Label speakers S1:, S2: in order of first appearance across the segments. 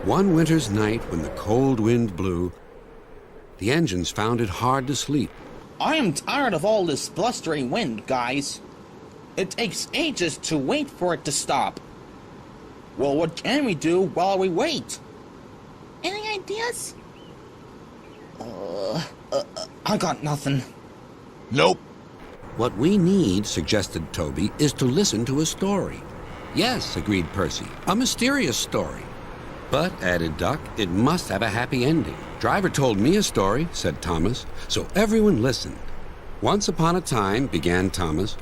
S1: One winter's night when the cold wind blew, the engines found it hard to sleep.
S2: I am tired of all this blustering wind, guys. It takes ages to wait for it to stop. Well, what can we do while we wait? Any ideas? I got nothing.
S3: Nope.
S1: What we need, suggested Toby, is to listen to a story. Yes, agreed Percy, a mysterious story. But, added Duck, it must have a happy ending. Driver told me a story, said Thomas, so everyone listened. Once upon a time, began Thomas,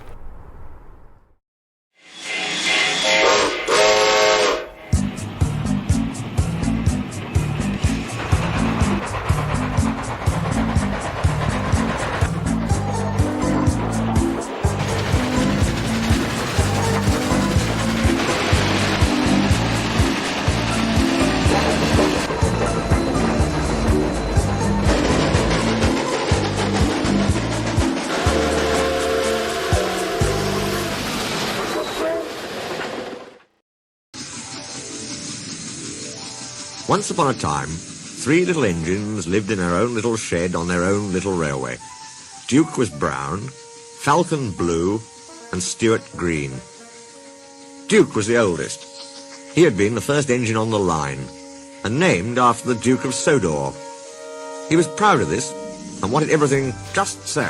S4: Once upon a time, 3 little engines lived in their own little shed on their own little railway. Duke was brown, Falcon blue, and Stuart green. Duke was the oldest. He had been the first engine on the line, and named after the Duke of Sodor. He was proud of this, and wanted everything just so.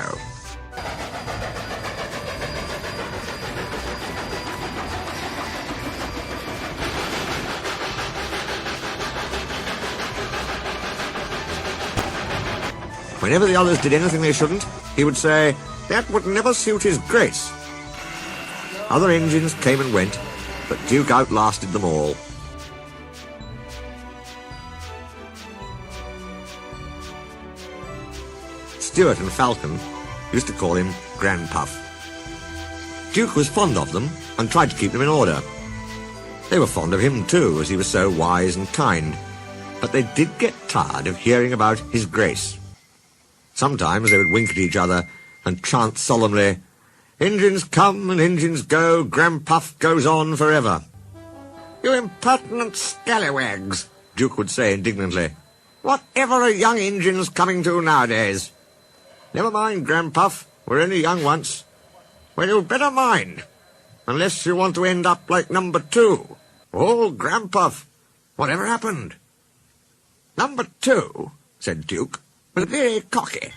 S4: Whenever the others did anything they shouldn't, he would say, "That would never suit his grace." Other engines came and went, but Duke outlasted them all. Stuart and Falcon used to call him Granpuff. Duke was fond of them and tried to keep them in order. They were fond of him too, as he was so wise and kind, but they did get tired of hearing about his grace. Sometimes they would wink at each other and chant solemnly, "Engines come and engines go, Granpuff goes on forever." "You impertinent scallywags," Duke would say indignantly. "Whatever are young engines coming to nowadays?" "Never mind, Granpuff, we're only young once." "Well, you'd better mind, unless you want to end up like number 2. "Oh, Granpuff, whatever happened?" "Number 2, said Duke, was very cocky.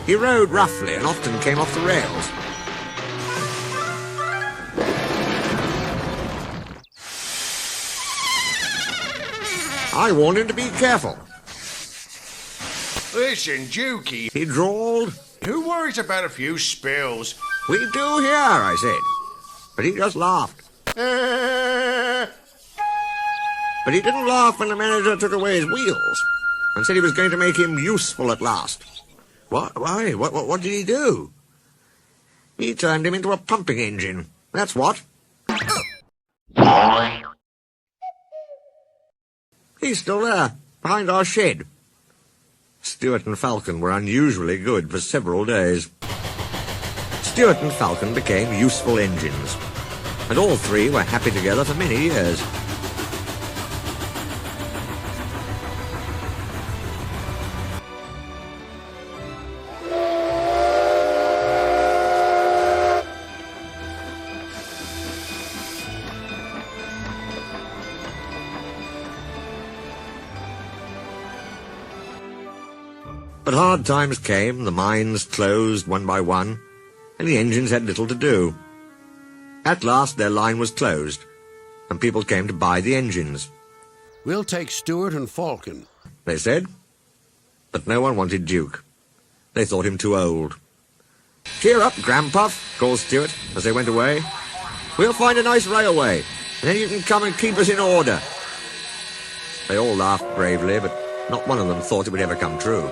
S4: He rode roughly and often came off the rails. I warned him to be careful.
S3: Listen, Dukey,
S4: He drawled.
S3: who worries about a few spills?
S4: "We do here," I said. But he just laughed. But he didn't laugh when the manager took away his wheels and said he was going to make him useful at last. Why? What did he do? He turned him into a pumping engine. That's what. He's still there, behind our shed. Stuart and Falcon were unusually good for several days. Stuart and Falcon became useful engines, and all 3 were happy together for many years. But hard times came, the mines closed one by one, and the engines had little to do. At last their line was closed, and people came to buy the engines.
S1: "We'll take Stuart and Falcon,"
S4: they said. But no one wanted Duke. They thought him too old. "Cheer up, Granpuff," called Stuart as they went away. "We'll find a nice railway, and then you can come and keep us in order." They all laughed bravely, but not one of them thought it would ever come true.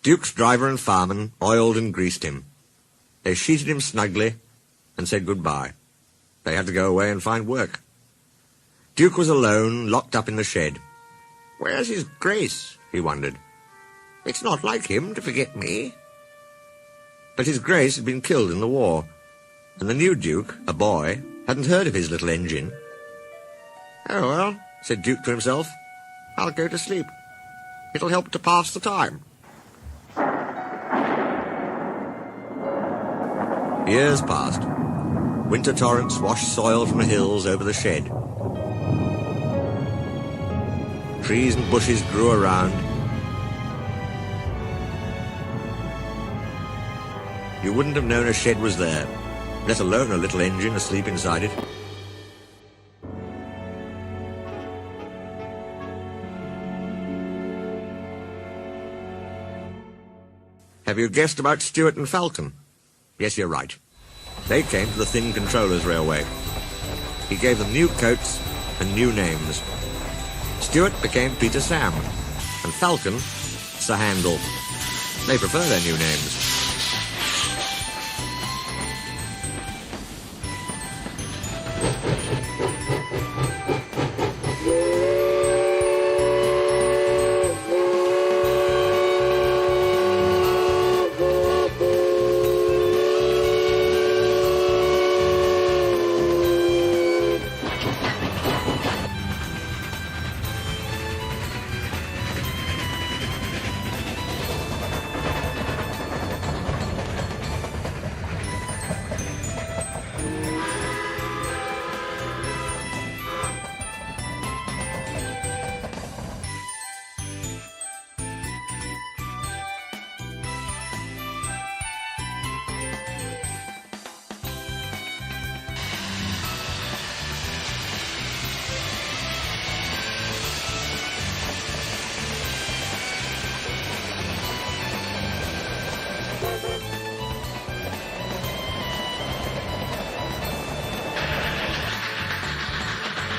S4: Duke's driver and fireman oiled and greased him. They sheeted him snugly and said goodbye. They had to go away and find work. Duke was alone, locked up in the shed. Where's his Grace? He wondered. It's not like him to forget me. But his Grace had been killed in the war, and the new Duke, a boy, hadn't heard of his little engine. Oh, well, said Duke to himself, I'll go to sleep. It'll help to pass the time. Years passed. Winter torrents washed soil from the hills over the shed. Trees and bushes grew around. You wouldn't have known a shed was there, let alone a little engine asleep inside it. Have you guessed about Stewart and Falcon? Yes, you're right. They came to the Thin Controller's Railway. He gave them new coats and new names. Stewart became Peter Sam, and Falcon, Sir Handel. They prefer their new names.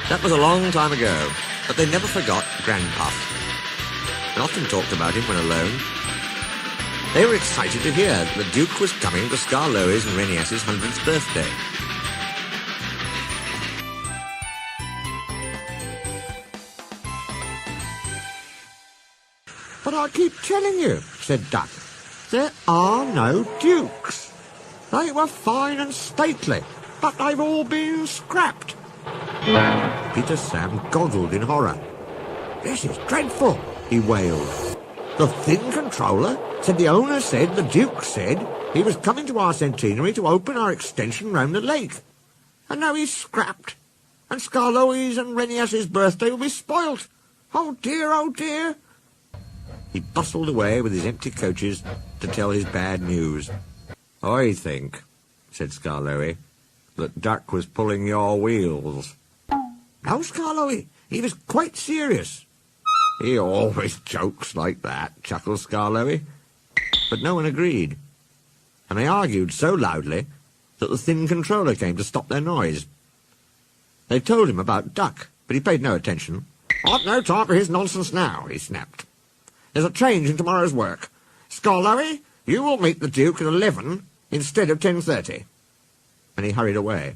S4: That was a long time ago, but they never forgot Granpuff. They often talked about him when alone. They were excited to hear that the Duke was coming to Skarloey's and Renias's 100th birthday. But I keep telling you, said Duck, there are no dukes. They were fine and stately, but they've all been scrapped. Peter Sam goggled in horror. This is dreadful, he wailed. The Thin Controller said the owner said the Duke said he was coming to our centenary to open our extension round the lake. And now he's scrapped. And Skarloey's and Renias's birthday will be spoilt. Oh dear, oh dear. He bustled away with his empty coaches to tell his bad news. I think, said Skarloey, that Duck was pulling your wheels. No, Skarloey, he was quite serious. He always jokes like that, chuckled Skarloey. But no one agreed. And they argued so loudly that the Thin Controller came to stop their noise. They told him about Duck, but he paid no attention. I've no time for his nonsense now, he snapped. There's a change in tomorrow's work. Skarloey, you will meet the Duke at 11 instead of 10:30. And he hurried away.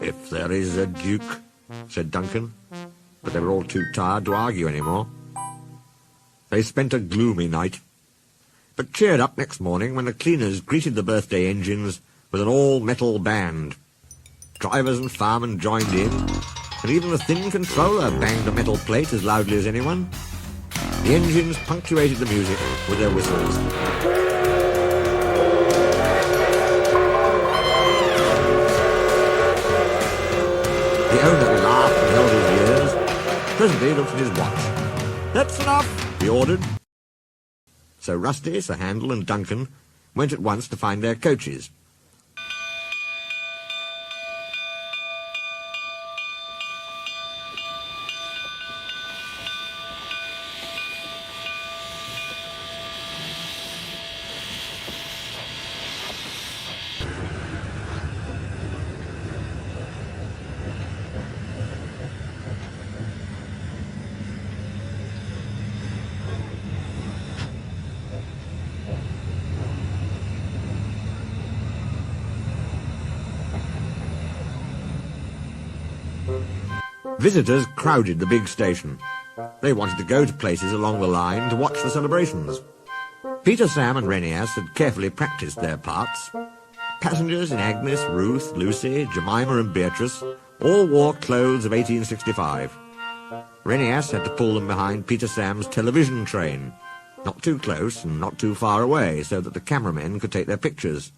S4: If there is a Duke, said Duncan, but they were all too tired to argue any more. They spent a gloomy night, but cheered up next morning when the cleaners greeted the birthday engines with an all-metal band. Drivers and firemen joined in, and even the Thin Controller banged a metal plate as loudly as anyone. The engines punctuated the music with their whistles. The owner laughed and held his ears. Presently he looked at his watch. That's enough, he ordered. So Rusty, Sir Handel and Duncan went at once to find their coaches. Visitors crowded the big station. They wanted to go to places along the line to watch the celebrations. Peter, Sam and Renias had carefully practised their parts. Passengers in Agnes, Ruth, Lucy, Jemima and Beatrice all wore clothes of 1865. Renias had to pull them behind Peter Sam's television train, not too close and not too far away, so that the cameramen could take their pictures.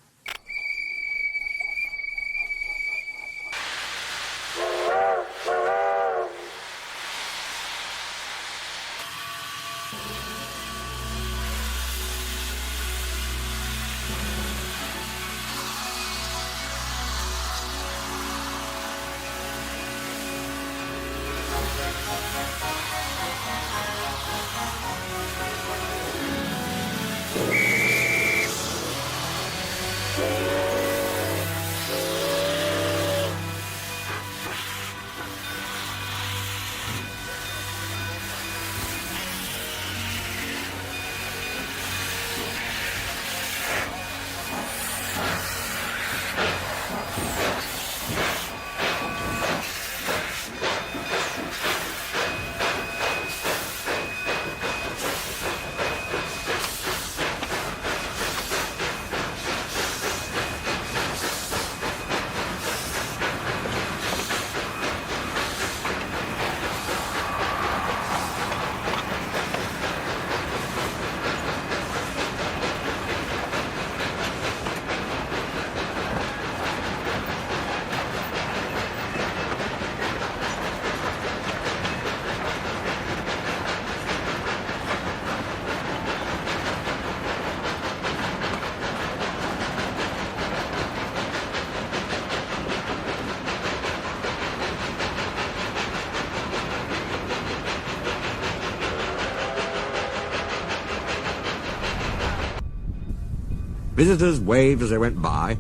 S4: Visitors waved as they went by,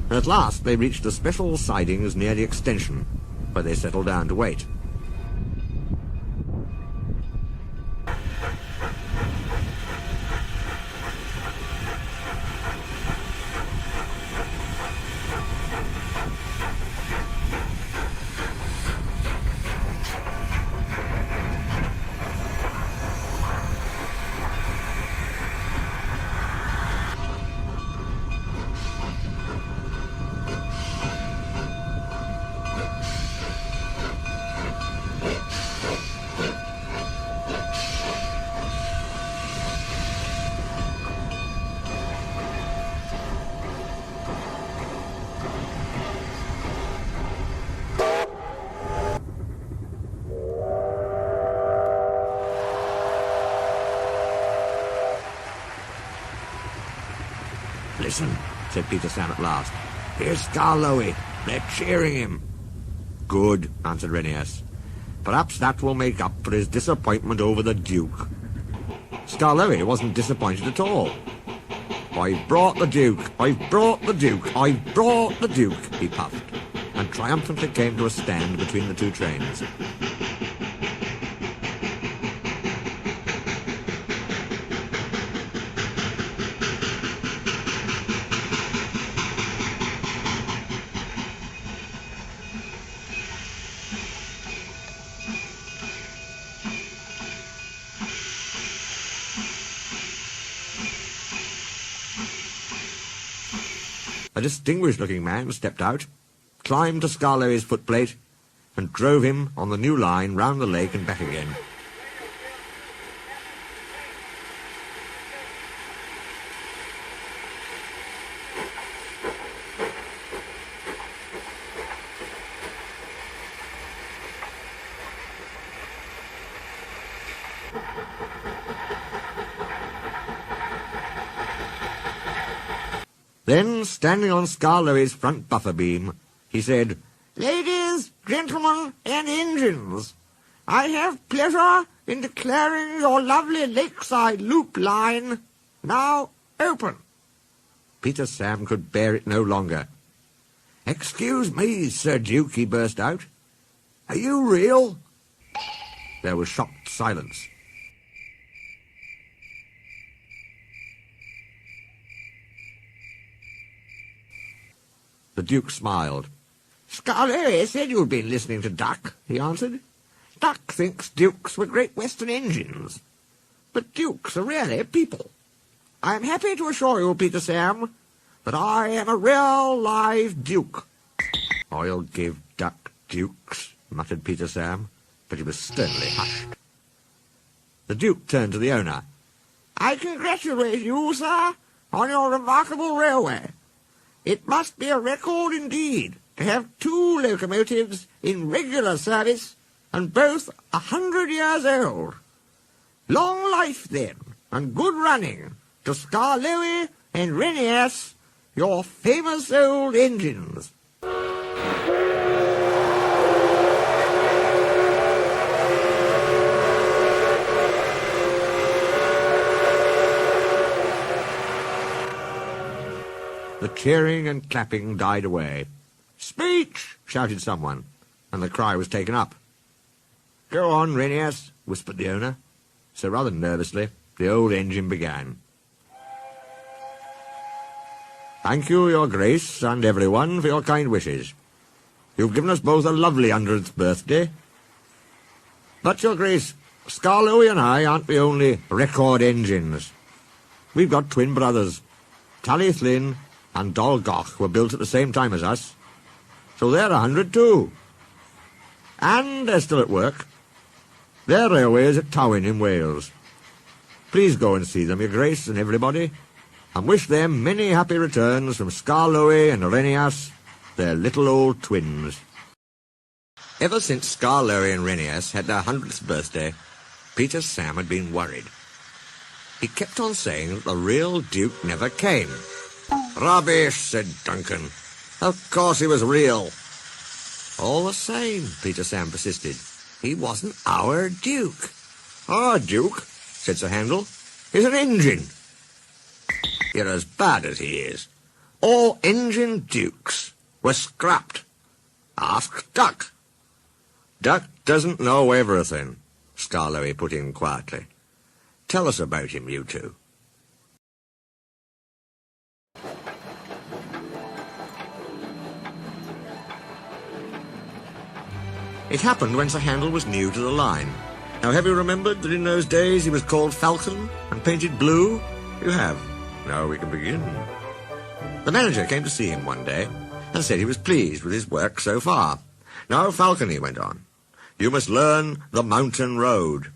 S4: and at last they reached a special sidings near the extension, where they settled down to wait. "Listen," said Peter Sam at last. "Here's Skarloey. They're cheering him." "Good," answered Renias. "Perhaps that will make up for his disappointment over the Duke." Skarloey wasn't disappointed at all. "I've brought the Duke! I've brought the Duke! I've brought the Duke!" he puffed, and triumphantly came to a stand between the two trains. A distinguished-looking man stepped out, climbed to Skarloey's footplate, and drove him on the new line round the lake and back again. Then, standing on Skarloey's front buffer beam, he said, "Ladies, gentlemen, and engines, I have pleasure in declaring your lovely lakeside loop line now open." Peter Sam could bear it no longer. "Excuse me, Sir Duke," he burst out. "Are you real?" There was shocked silence. The Duke smiled. Scarlet said you'd been listening to Duck, he answered. Duck thinks dukes were Great Western engines. But dukes are really people. I am happy to assure you, Peter Sam, that I am a real live duke. I'll give Duck dukes, muttered Peter Sam, but he was sternly hushed. The Duke turned to the owner. I congratulate you, sir, on your remarkable railway. It must be a record indeed to have 2 locomotives in regular service and both 100 years old. Long life, then, and good running to Skarloey and Renias, your famous old engines. The cheering and clapping died away. Speech! Shouted someone, and the cry was taken up. Go on, Renias, whispered the owner. So rather nervously, the old engine began. Thank you, your grace, and everyone, for your kind wishes. You've given us both a lovely 100th birthday. But, your grace, Skarloey and I aren't the only record engines. We've got twin brothers. Tallithlin and Dolgoch were built at the same time as us, so they're 100 too. And they're still at work. Their railway is at Towyn in Wales. Please go and see them, your grace, and everybody, and wish them many happy returns from Skarloey and Renias, their little old twins. Ever since Skarloey and Renias had their 100th birthday, Peter Sam had been worried. He kept on saying that the real Duke never came. Rubbish, said Duncan. Of course he was real. All the same, Peter Sam persisted, he wasn't our Duke. Our Duke, said Sir Handel, is an engine. You're as bad as he is. All engine dukes were scrapped. Ask Duck. Duck doesn't know everything, Skarloey put in quietly. Tell us about him, you two. It happened when Sir Handel was new to the line. Now, have you remembered that in those days he was called Falcon and painted blue? You have. Now we can begin. The manager came to see him one day and said he was pleased with his work so far. Now, Falcon, he went on, you must learn the mountain road.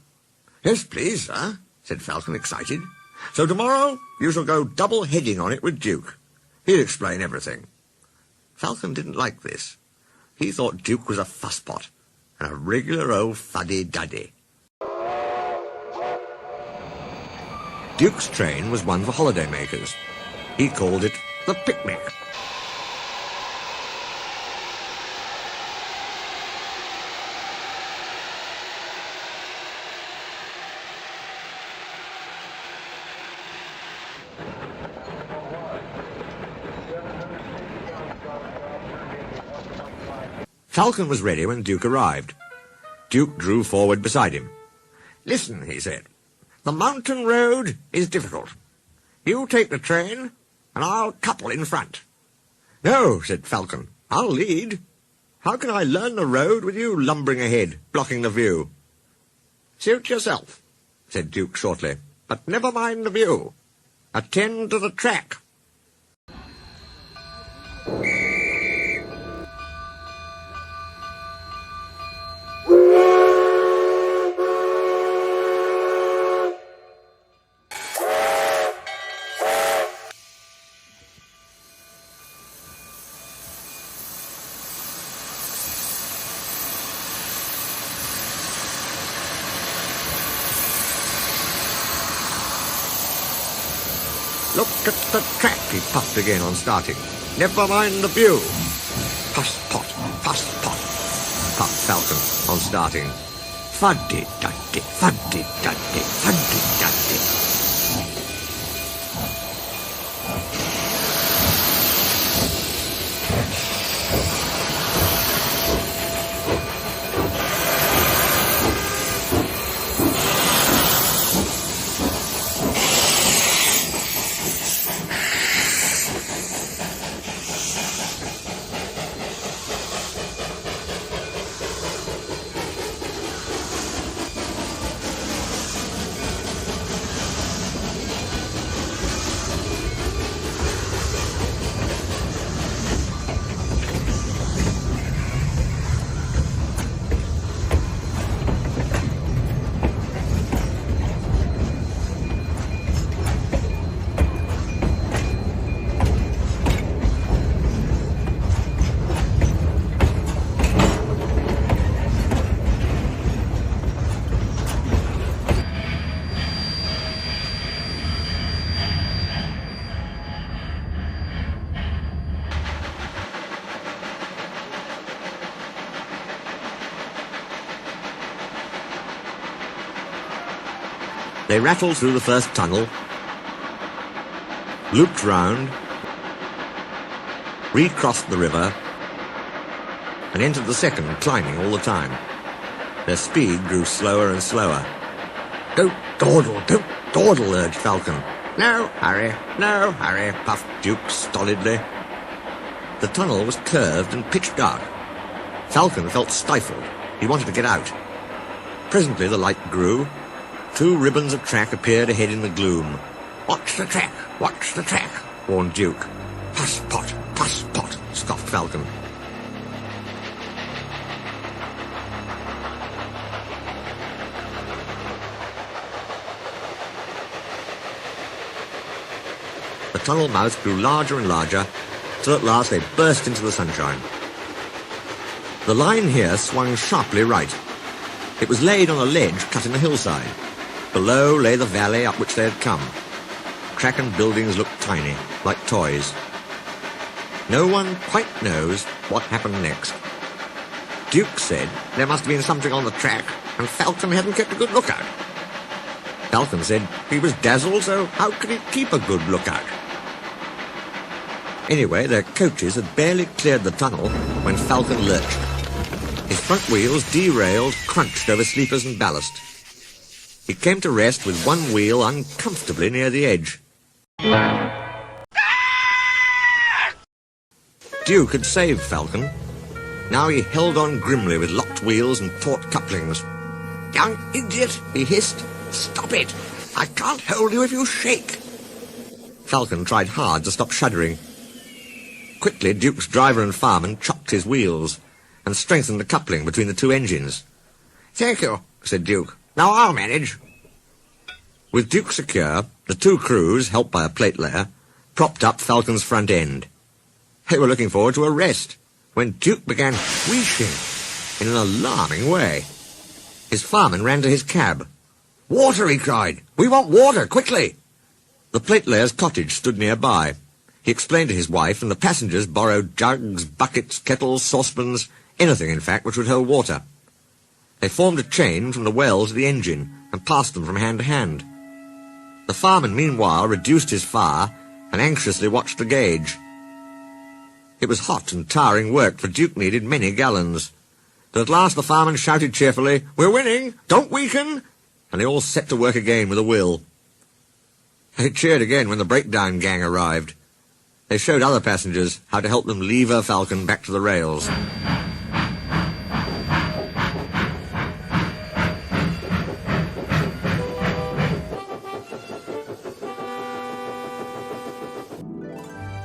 S4: Yes, please, sir, said Falcon, excited. So tomorrow you shall go double-heading on it with Duke. He'll explain everything. Falcon didn't like this. He thought Duke was a fusspot and a regular old fuddy-duddy. Duke's train was one for holiday-makers. He called it the picnic. Falcon was ready when Duke arrived. Duke drew forward beside him. Listen, he said, the mountain road is difficult. You take the train, and I'll couple in front. No, said Falcon, I'll lead. How can I learn the road with you lumbering ahead, blocking the view? Suit yourself, said Duke shortly, but never mind the view. Attend to the track. Look at the track, he puffed again on starting. Never mind the view. Puss-pot, puss-pot, puffed Falcon on starting. Fuddy-duddy, fuddy-duddy, fuddy-duddy. They rattled through the first tunnel, looped round, recrossed the river, and entered the second, climbing all the time. Their speed grew slower and slower. Don't dawdle, urged Falcon. No hurry, puffed Duke stolidly. The tunnel was curved and pitch dark. Falcon felt stifled. He wanted to get out. Presently the light grew. 2 ribbons of track appeared ahead in the gloom. Watch the track, warned Duke. Puss pot, scoffed Falcon. The tunnel mouth grew larger and larger, till at last they burst into the sunshine. The line here swung sharply right. It was laid on a ledge cut in the hillside. Below lay the valley up which they had come. Track and buildings looked tiny, like toys. No one quite knows what happened next. Duke said there must have been something on the track, and Falcon hadn't kept a good lookout. Falcon said he was dazzled, so how could he keep a good lookout? Anyway, their coaches had barely cleared the tunnel when Falcon lurched. His front wheels, derailed, crunched over sleepers and ballast. He came to rest with one wheel uncomfortably near the edge. Duke had saved Falcon. Now he held on grimly with locked wheels and taut couplings. "Young idiot," he hissed. "Stop it! I can't hold you if you shake." Falcon tried hard to stop shuddering. Quickly, Duke's driver and fireman chopped his wheels and strengthened the coupling between the 2 engines. "Thank you," said Duke. "Now I'll manage." With Duke secure, the 2 crews, helped by a plate layer, propped up Falcon's front end. They were looking forward to a rest when Duke began wheezing in an alarming way. His fireman ran to his cab. "Water!" he cried. "We want water, quickly!" The plate layer's cottage stood nearby. He explained to his wife, and the passengers borrowed jugs, buckets, kettles, saucepans, anything, in fact, which would hold water. They formed a chain from the well to the engine and passed them from hand to hand. The fireman, meanwhile, reduced his fire and anxiously watched the gauge. It was hot and tiring work, for Duke needed many gallons. But at last the fireman shouted cheerfully, "We're winning! Don't weaken!" And they all set to work again with a will. They cheered again when the breakdown gang arrived. They showed other passengers how to help them lever Falcon back to the rails.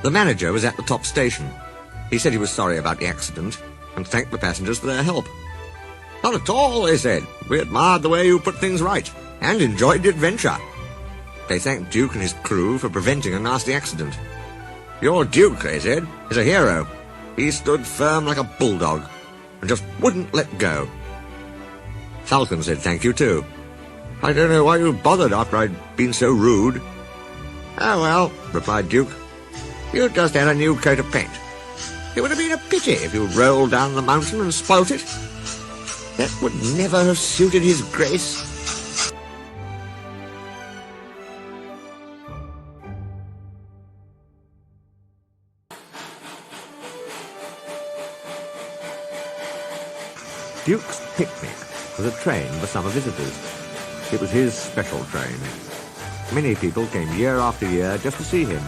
S4: The manager was at the top station. He said he was sorry about the accident and thanked the passengers for their help. "Not at all," they said. "We admired the way you put things right and enjoyed the adventure." They thanked Duke and his crew for preventing a nasty accident. "Your Duke," they said, "is a hero. He stood firm like a bulldog and just wouldn't let go." Falcon said thank you too. "I don't know why you bothered after I'd been so rude." "Oh well," replied Duke. "You just had a new coat of paint. It would have been a pity if you rolled down the mountain and spoilt it. That would never have suited his grace." Duke's picnic was a train for summer visitors. It was his special train. Many people came year after year just to see him.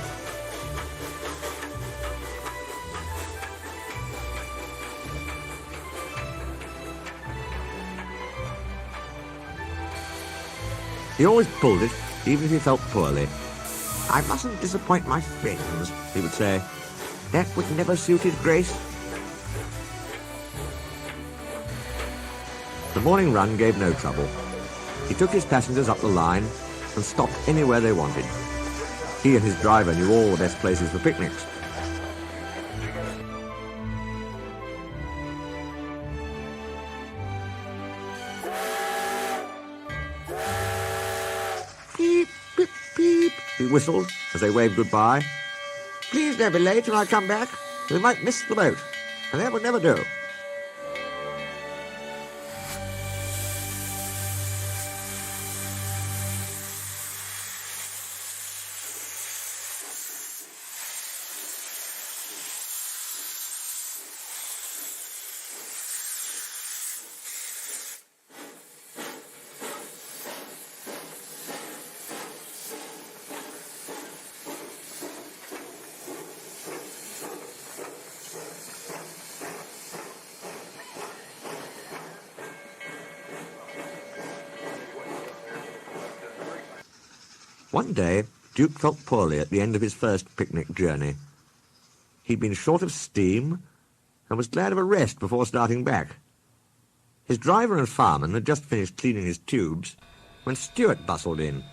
S4: He always pulled it, even if he felt poorly. "I mustn't disappoint my friends," he would say. "That would never suit his grace." The morning run gave no trouble. He took his passengers up the line and stopped anywhere they wanted. He and his driver knew all the best places for picnics. "Beep, beep, beep," he whistled as they waved goodbye. "Please don't be late when I come back. We might miss the boat, and that would never do." One day, Duke felt poorly at the end of his first picnic journey. He'd been short of steam and was glad of a rest before starting back. His driver and fireman had just finished cleaning his tubes when Stuart bustled in.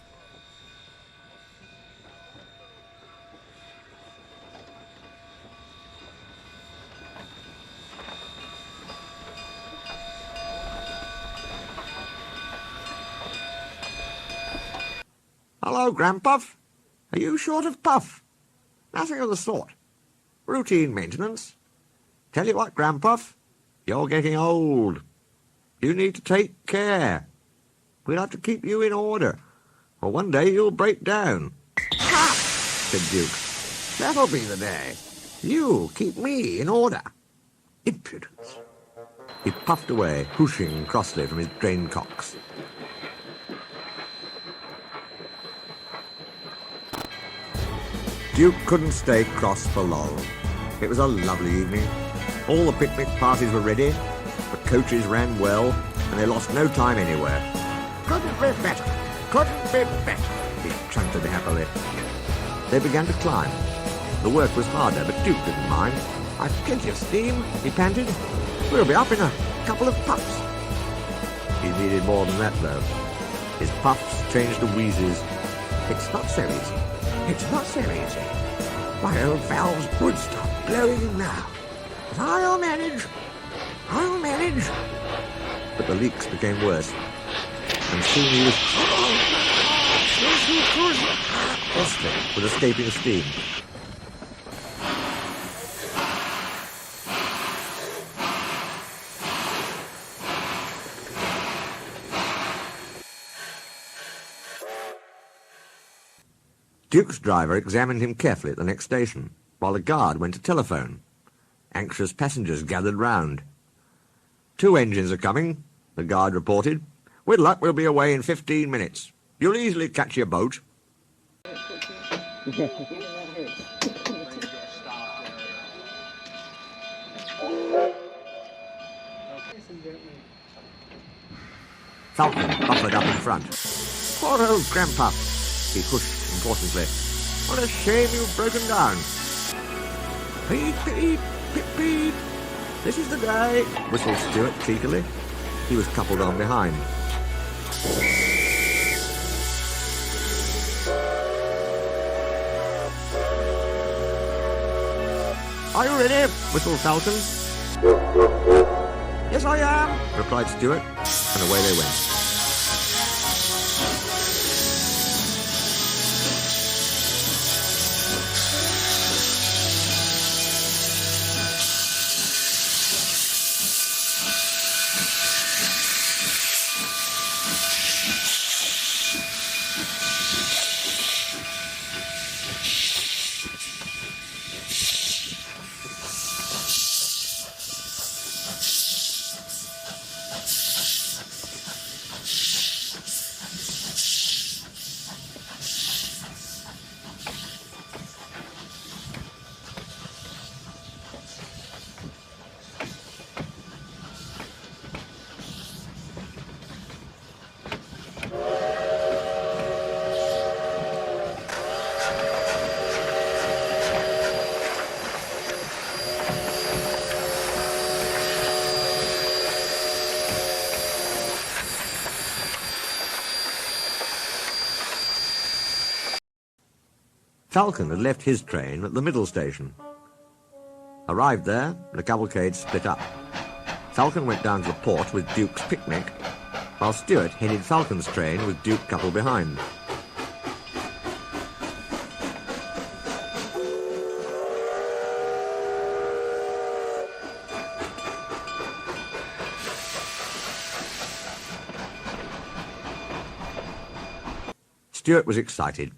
S4: "Hello, Granpuff. Are you short of puff?" "Nothing of the sort. Routine maintenance. Tell you what, Granpuff, you're getting old. You need to take care. We'll have to keep you in order, or one day you'll break down." "Ha!" said Duke. "That'll be the day. You keep me in order." Impudence. He puffed away, whooshing crossly from his drain cocks. Duke couldn't stay cross for long. It was a lovely evening. All the picnic parties were ready. The coaches ran well, and they lost no time anywhere. "Couldn't be better. Couldn't be better," he chanted happily. They began to climb. The work was harder, but Duke didn't mind. "I've plenty of steam," he panted. "We'll be up in a couple of puffs." He needed more than that, though. His puffs changed to wheezes. "It's not so easy. It's not so easy. My old valves would stop blowing now. But I'll manage. I'll manage." But the leaks became worse. And soon he was desperate with escaping steam. Duke's driver examined him carefully at the next station, while the guard went to telephone. Anxious passengers gathered round. "2 engines are coming," the guard reported. "With luck, we'll be away in 15 minutes. You'll easily catch your boat." Falcon buffered up in front. "Poor old Granpuff," he hushed importantly. "What a shame you've broken down." "Peep, peep, peep, peep. This is the day," whistled Stuart cheekily. He was coupled on behind. "Are you ready?" whistled Falcon. "Yes, I am," replied Stuart, and away they went. Falcon had left his train at the middle station. Arrived there, the cavalcade split up. Falcon went down to the port with Duke's picnic, while Stuart headed Falcon's train with Duke coupled behind. Stuart was excited.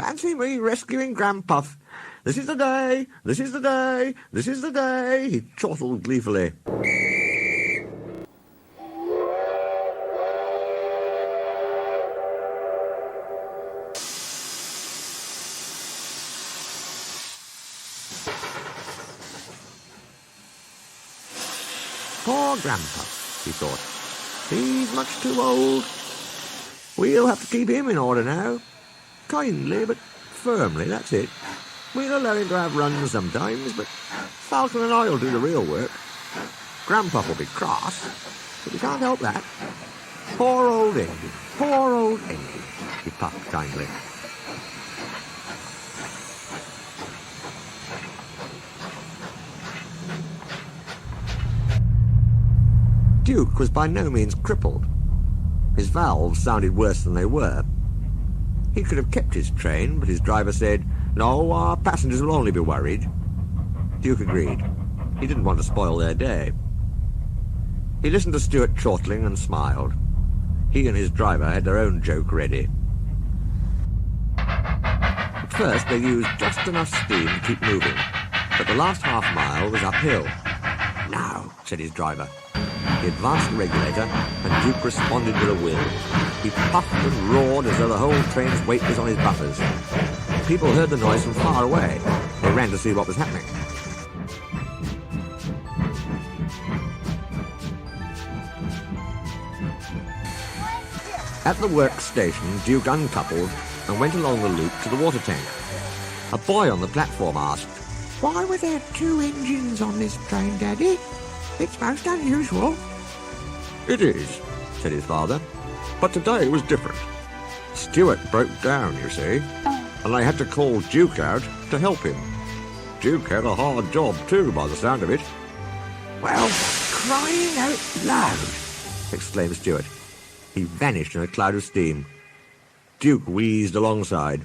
S4: Fancy me rescuing Granpuff. This is the day, this is the day, this is the day, he chortled gleefully. Poor Granpuff, he thought. He's much too old. We'll have to keep him in order now. Kindly, but firmly, that's it. We'll allow him to have runs sometimes, but Falcon and I'll do the real work. Granpuff will be cross, but we can't help that. Poor old engine, poor old engine, he puffed kindly. Duke was by no means crippled. His valves sounded worse than they were. He could have kept his train, but his driver said, "No, our passengers will only be worried." Duke agreed. He didn't want to spoil their day. He listened to Stuart chortling and smiled. He and his driver had their own joke ready. At first they used just enough steam to keep moving, but the last half-mile was uphill. "Now," said his driver. He advanced the regulator, and Duke responded with a will. He puffed and roared as though the whole train's weight was on his buffers. People heard the noise from far away. They ran to see what was happening. At the works station, Duke uncoupled and went along the loop to the water tank. A boy on the platform asked, "Why were there 2 engines on this train, Daddy? It's most unusual." "It is," said his father, "but today was different. Stuart broke down, you see, and I had to call Duke out to help him. Duke had a hard job too, by the sound of it." "Well, crying out loud!" exclaimed Stuart. He vanished in a cloud of steam. Duke wheezed alongside.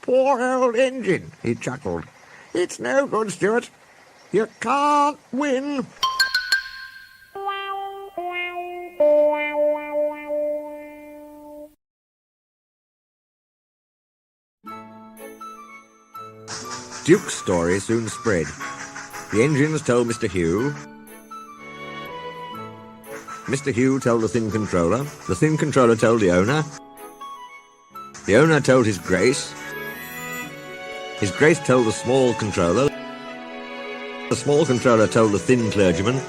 S4: "Poor old engine," he chuckled. "It's no good, Stuart. You can't win." Duke's story soon spread. The engines told Mr. Hugh. Mr. Hugh told the thin controller. The thin controller told the owner. The owner told his Grace. His Grace told the small controller. The small controller told the thin clergyman,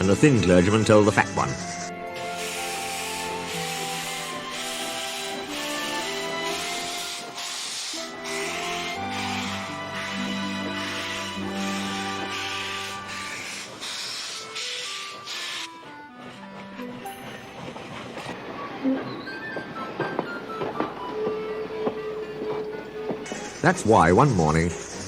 S4: and the thin clergyman told the fat one. That's why one morning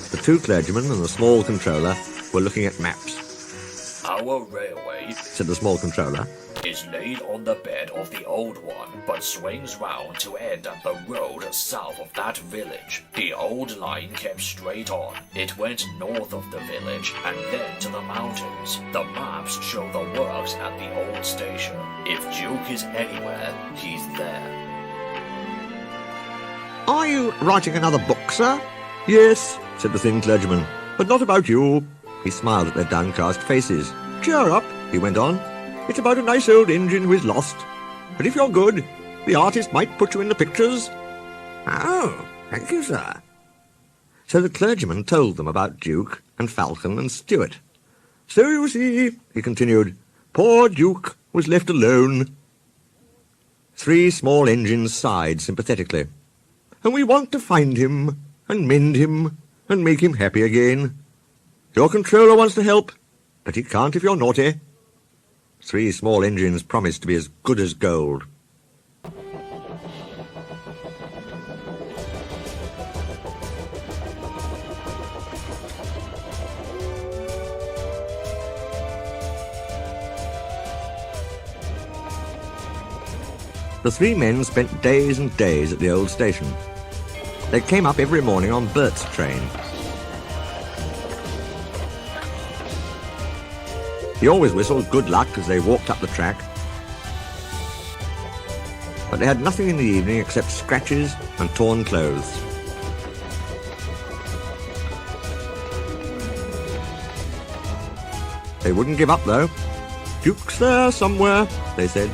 S4: the 2 clergymen and the small controller were looking at maps.
S5: "Our railway,"
S4: said the small controller,
S5: "is laid on the bed of the old one, but swings round to end at the road south of that village. The old line kept straight on. It went north of the village and then to the mountains. The maps show the works at the old station. If Duke is anywhere, he's there."
S4: "Are you writing another book, sir?" "Yes," said the thin clergyman, "but not about you." He smiled at their downcast faces. "Cheer up," he went on. "It's about a nice old engine who is lost. But if you're good, the artist might put you in the pictures." "Oh, thank you, sir." So the clergyman told them about Duke and Falcon and Stuart. "So you see," he continued, "poor Duke was left alone." 3 small engines sighed sympathetically. "And we want to find him, and mend him, and make him happy again. Your controller wants to help, but he can't if you're naughty." 3 small engines promised to be as good as gold. The 3 men spent days and days at the old station. They came up every morning on Bert's train. He always whistled good luck as they walked up the track. But they had nothing in the evening except scratches and torn clothes. They wouldn't give up, though. Duke's there somewhere, they said.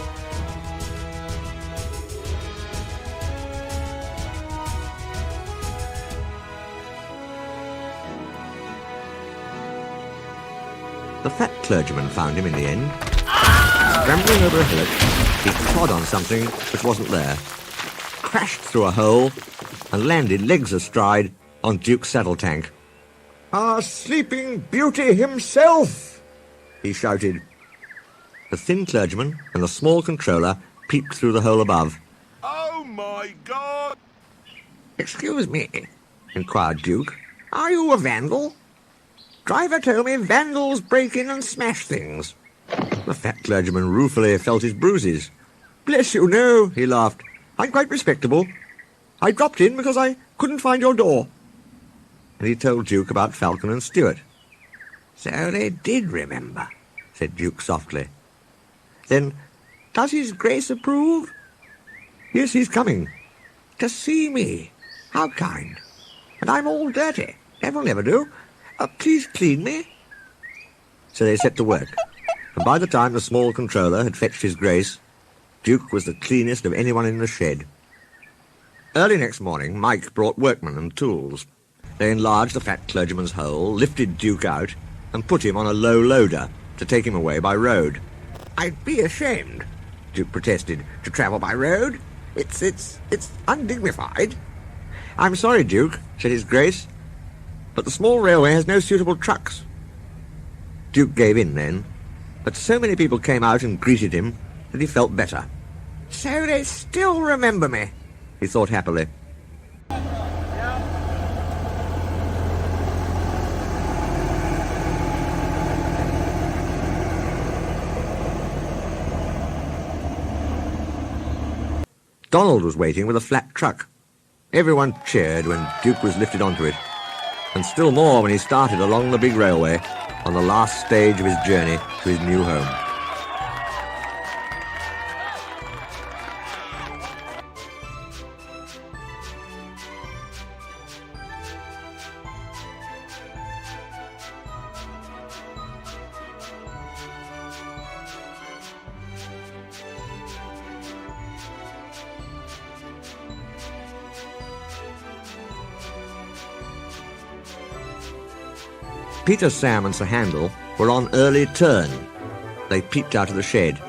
S4: The fat clergyman found him in the end. Scrambling over a hillock, he trod on something which wasn't there, crashed through a hole, and landed legs astride on Duke's saddle tank. "Our sleeping beauty himself!" he shouted. The thin clergyman and the small controller peeped through the hole above.
S3: Oh my God!
S4: "Excuse me," inquired Duke. "Are you a vandal? Driver told me vandals break in and smash things." The fat clergyman ruefully felt his bruises. "Bless you, no," he laughed. "I'm quite respectable. I dropped in because I couldn't find your door." And he told Duke about Falcon and Stewart. "So they did remember," said Duke softly. "Then does his Grace approve?" "Yes, he's coming." "To see me? How kind. And I'm all dirty. That'll never do. Please clean me." So they set to work, and by the time the small controller had fetched his Grace, Duke was the cleanest of anyone in the shed. Early next morning, Mike brought workmen and tools. They enlarged the fat clergyman's hole, lifted Duke out, and put him on a low loader to take him away by road. "I'd be ashamed," Duke protested, "to travel by road. It's undignified." "I'm sorry, Duke," said his Grace, "but the small railway has no suitable trucks." Duke gave in then, but so many people came out and greeted him that he felt better. "So they still remember me," he thought happily. Donald was waiting with a flat truck. Everyone cheered when Duke was lifted onto it, and still more when he started along the big railway on the last stage of his journey to his new home. Peter, Sam and Sir Handel were on early turn. They peeped out of the shed.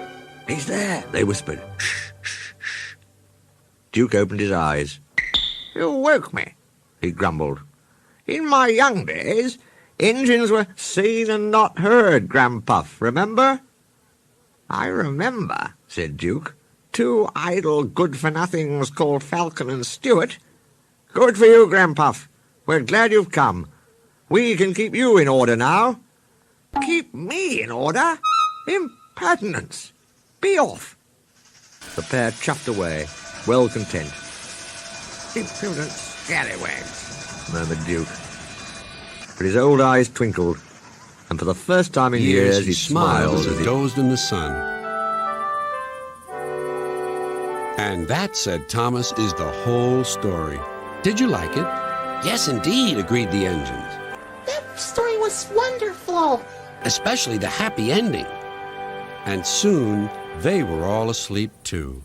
S4: "He's there," they whispered. "Shh, shh, shh." Duke opened his eyes. "You woke me," he grumbled. "In my young days, engines were seen and not heard, Granpuff, remember?" "I remember," said Duke. "Two idle good-for-nothings called Falcon and Stewart. Good for you, Granpuff. We're glad you've come. We can keep you in order now." "Keep me in order? Impertinence! Be off!" The pair chuffed away, well content. "Impudent scallywags," murmured Duke. But his old eyes twinkled, and for the first time in years he smiled
S1: as he dozed in the sun. And that, said Thomas, is the whole story. Did you like it? Yes, indeed, agreed the engines.
S2: That story was wonderful.
S1: Especially the happy ending. And soon they were all asleep too.